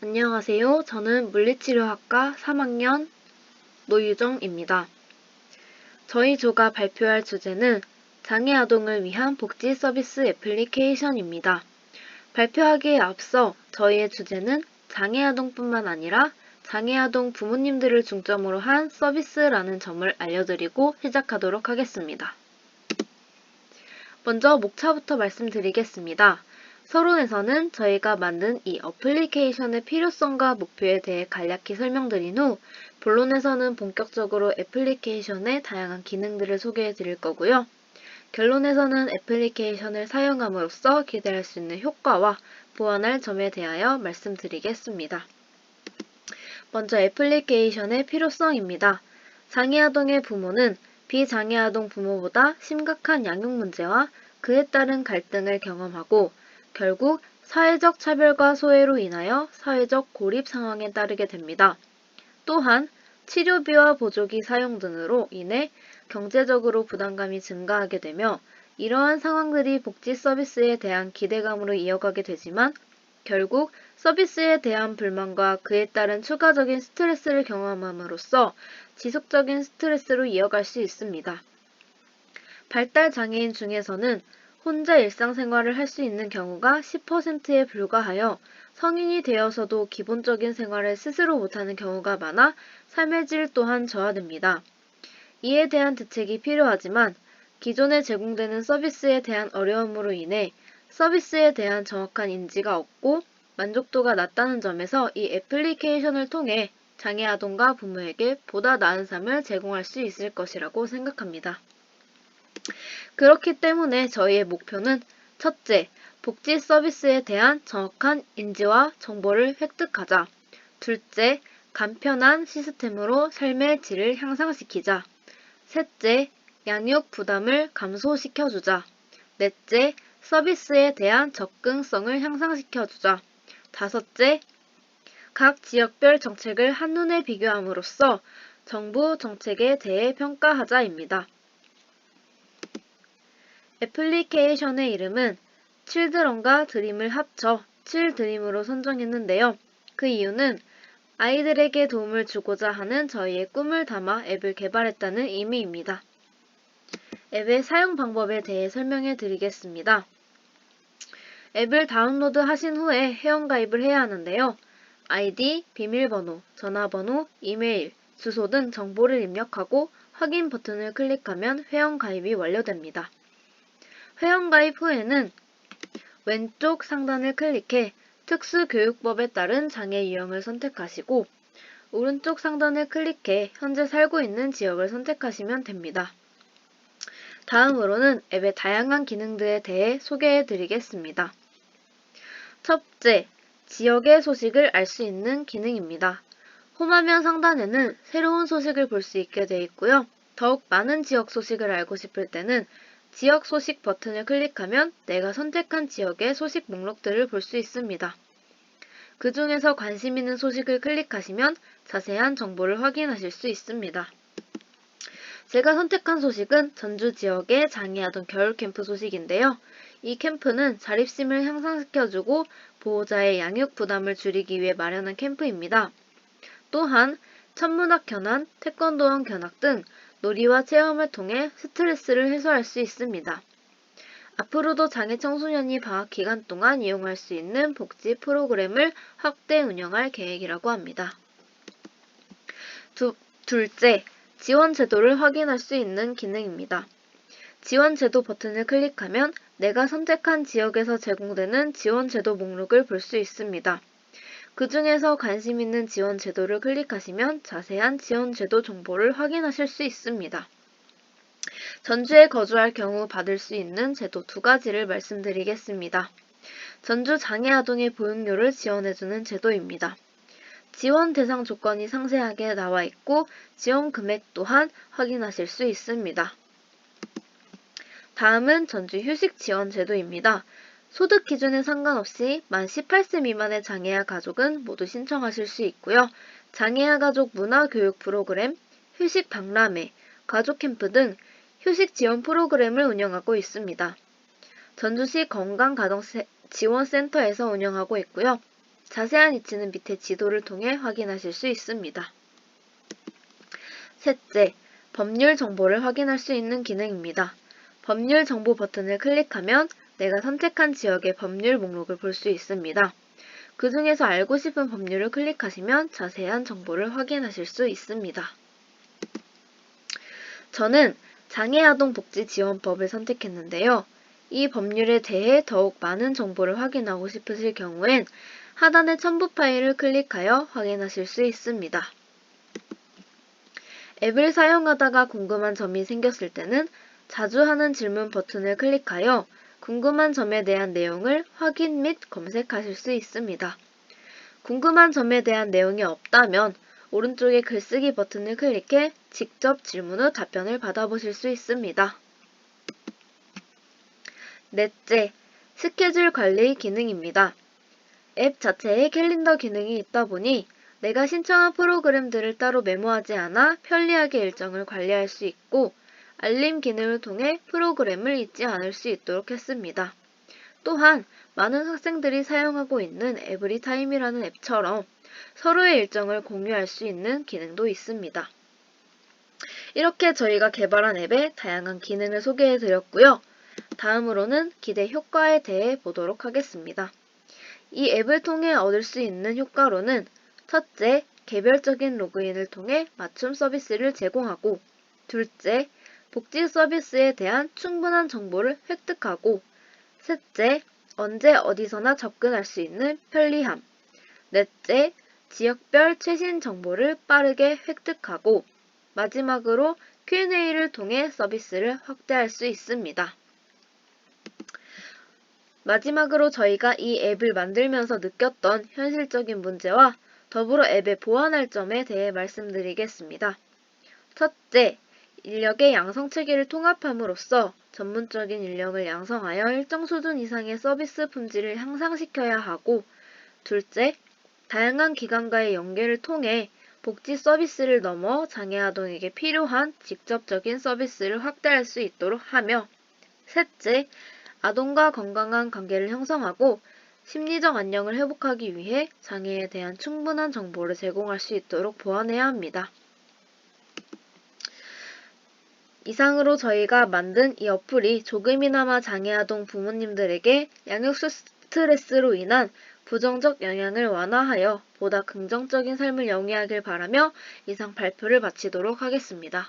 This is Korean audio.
안녕하세요. 저는 물리치료학과 3학년 노유정입니다. 저희 조가 발표할 주제는 장애아동을 위한 복지 서비스 애플리케이션입니다. 발표하기에 앞서 저희의 주제는 장애아동뿐만 아니라 장애아동 부모님들을 중점으로 한 서비스라는 점을 알려드리고 시작하도록 하겠습니다. 먼저 목차부터 말씀드리겠습니다. 서론에서는 저희가 만든 이 어플리케이션의 필요성과 목표에 대해 간략히 설명드린 후 본론에서는 본격적으로 애플리케이션의 다양한 기능들을 소개해 드릴 거고요. 결론에서는 애플리케이션을 사용함으로써 기대할 수 있는 효과와 보완할 점에 대하여 말씀드리겠습니다. 먼저 애플리케이션의 필요성입니다. 장애아동의 부모는 비장애아동 부모보다 심각한 양육 문제와 그에 따른 갈등을 경험하고 결국 사회적 차별과 소외로 인하여 사회적 고립 상황에 따르게 됩니다. 또한 치료비와 보조기 사용 등으로 인해 경제적으로 부담감이 증가하게 되며 이러한 상황들이 복지 서비스에 대한 기대감으로 이어가게 되지만 결국 서비스에 대한 불만과 그에 따른 추가적인 스트레스를 경험함으로써 지속적인 스트레스로 이어갈 수 있습니다. 발달 장애인 중에서는 혼자 일상생활을 할 수 있는 경우가 10%에 불과하여 성인이 되어서도 기본적인 생활을 스스로 못하는 경우가 많아 삶의 질 또한 저하됩니다. 이에 대한 대책이 필요하지만 기존에 제공되는 서비스에 대한 어려움으로 인해 서비스에 대한 정확한 인지가 없고 만족도가 낮다는 점에서 이 애플리케이션을 통해 장애 아동과 부모에게 보다 나은 삶을 제공할 수 있을 것이라고 생각합니다. 그렇기 때문에 저희의 목표는 첫째, 복지 서비스에 대한 정확한 인지와 정보를 획득하자. 둘째, 간편한 시스템으로 삶의 질을 향상시키자. 셋째, 양육 부담을 감소시켜주자. 넷째, 서비스에 대한 접근성을 향상시켜주자. 다섯째, 각 지역별 정책을 한눈에 비교함으로써 정부 정책에 대해 평가하자입니다. 애플리케이션의 이름은 칠드런과 드림을 합쳐 칠드림으로 선정했는데요. 그 이유는 아이들에게 도움을 주고자 하는 저희의 꿈을 담아 앱을 개발했다는 의미입니다. 앱의 사용 방법에 대해 설명해 드리겠습니다. 앱을 다운로드 하신 후에 회원가입을 해야 하는데요. 아이디, 비밀번호, 전화번호, 이메일, 주소 등 정보를 입력하고 확인 버튼을 클릭하면 회원가입이 완료됩니다. 회원가입 후에는 왼쪽 상단을 클릭해 특수교육법에 따른 장애 유형을 선택하시고 오른쪽 상단을 클릭해 현재 살고 있는 지역을 선택하시면 됩니다. 다음으로는 앱의 다양한 기능들에 대해 소개해 드리겠습니다. 첫째, 지역의 소식을 알 수 있는 기능입니다. 홈화면 상단에는 새로운 소식을 볼 수 있게 되어 있고요. 더욱 많은 지역 소식을 알고 싶을 때는 지역 소식 버튼을 클릭하면 내가 선택한 지역의 소식 목록들을 볼 수 있습니다. 그 중에서 관심 있는 소식을 클릭하시면 자세한 정보를 확인하실 수 있습니다. 제가 선택한 소식은 전주 지역의 장애아동 겨울 캠프 소식인데요. 이 캠프는 자립심을 향상시켜주고 보호자의 양육 부담을 줄이기 위해 마련한 캠프입니다. 또한 천문학 견학, 태권도원 견학 등 놀이와 체험을 통해 스트레스를 해소할 수 있습니다. 앞으로도 장애 청소년이 방학 기간 동안 이용할 수 있는 복지 프로그램을 확대 운영할 계획이라고 합니다. 둘째, 지원 제도를 확인할 수 있는 기능입니다. 지원 제도 버튼을 클릭하면 내가 선택한 지역에서 제공되는 지원 제도 목록을 볼 수 있습니다. 그 중에서 관심 있는 지원 제도를 클릭하시면 자세한 지원 제도 정보를 확인하실 수 있습니다. 전주에 거주할 경우 받을 수 있는 제도 두 가지를 말씀드리겠습니다. 전주 장애아동의 보육료를 지원해주는 제도입니다. 지원 대상 조건이 상세하게 나와 있고 지원 금액 또한 확인하실 수 있습니다. 다음은 전주 휴식 지원 제도입니다. 소득 기준에 상관없이 만 18세 미만의 장애아 가족은 모두 신청하실 수 있고요. 장애아 가족 문화교육 프로그램, 휴식 박람회, 가족 캠프 등 휴식 지원 프로그램을 운영하고 있습니다. 전주시 건강가정지원센터에서 운영하고 있고요. 자세한 위치는 밑에 지도를 통해 확인하실 수 있습니다. 셋째, 법률 정보를 확인할 수 있는 기능입니다. 법률 정보 버튼을 클릭하면 내가 선택한 지역의 법률 목록을 볼 수 있습니다. 그 중에서 알고 싶은 법률을 클릭하시면 자세한 정보를 확인하실 수 있습니다. 저는 장애아동복지지원법을 선택했는데요. 이 법률에 대해 더욱 많은 정보를 확인하고 싶으실 경우엔 하단의 첨부 파일을 클릭하여 확인하실 수 있습니다. 앱을 사용하다가 궁금한 점이 생겼을 때는 자주 하는 질문 버튼을 클릭하여 궁금한 점에 대한 내용을 확인 및 검색하실 수 있습니다. 궁금한 점에 대한 내용이 없다면 오른쪽의 글쓰기 버튼을 클릭해 직접 질문 후 답변을 받아보실 수 있습니다. 넷째, 스케줄 관리 기능입니다. 앱 자체에 캘린더 기능이 있다 보니 내가 신청한 프로그램들을 따로 메모하지 않아 편리하게 일정을 관리할 수 있고 알림 기능을 통해 프로그램을 잊지 않을 수 있도록 했습니다. 또한 많은 학생들이 사용하고 있는 에브리타임이라는 앱처럼 서로의 일정을 공유할 수 있는 기능도 있습니다. 이렇게 저희가 개발한 앱의 다양한 기능을 소개해 드렸고요. 다음으로는 기대 효과에 대해 보도록 하겠습니다. 이 앱을 통해 얻을 수 있는 효과로는 첫째, 개별적인 로그인을 통해 맞춤 서비스를 제공하고 둘째, 복지 서비스에 대한 충분한 정보를 획득하고 셋째, 언제 어디서나 접근할 수 있는 편리함 넷째, 지역별 최신 정보를 빠르게 획득하고 마지막으로 Q&A를 통해 서비스를 확대할 수 있습니다. 마지막으로 저희가 이 앱을 만들면서 느꼈던 현실적인 문제와 더불어 앱의 보완할 점에 대해 말씀드리겠습니다. 첫째, 인력의 양성 체계를 통합함으로써 전문적인 인력을 양성하여 일정 수준 이상의 서비스 품질을 향상시켜야 하고 둘째, 다양한 기관과의 연계를 통해 복지 서비스를 넘어 장애아동에게 필요한 직접적인 서비스를 확대할 수 있도록 하며 셋째, 아동과 건강한 관계를 형성하고 심리적 안녕을 회복하기 위해 장애에 대한 충분한 정보를 제공할 수 있도록 보완해야 합니다. 이상으로 저희가 만든 이 어플이 조금이나마 장애아동 부모님들에게 양육 스트레스로 인한 부정적 영향을 완화하여 보다 긍정적인 삶을 영위하길 바라며 이상 발표를 마치도록 하겠습니다.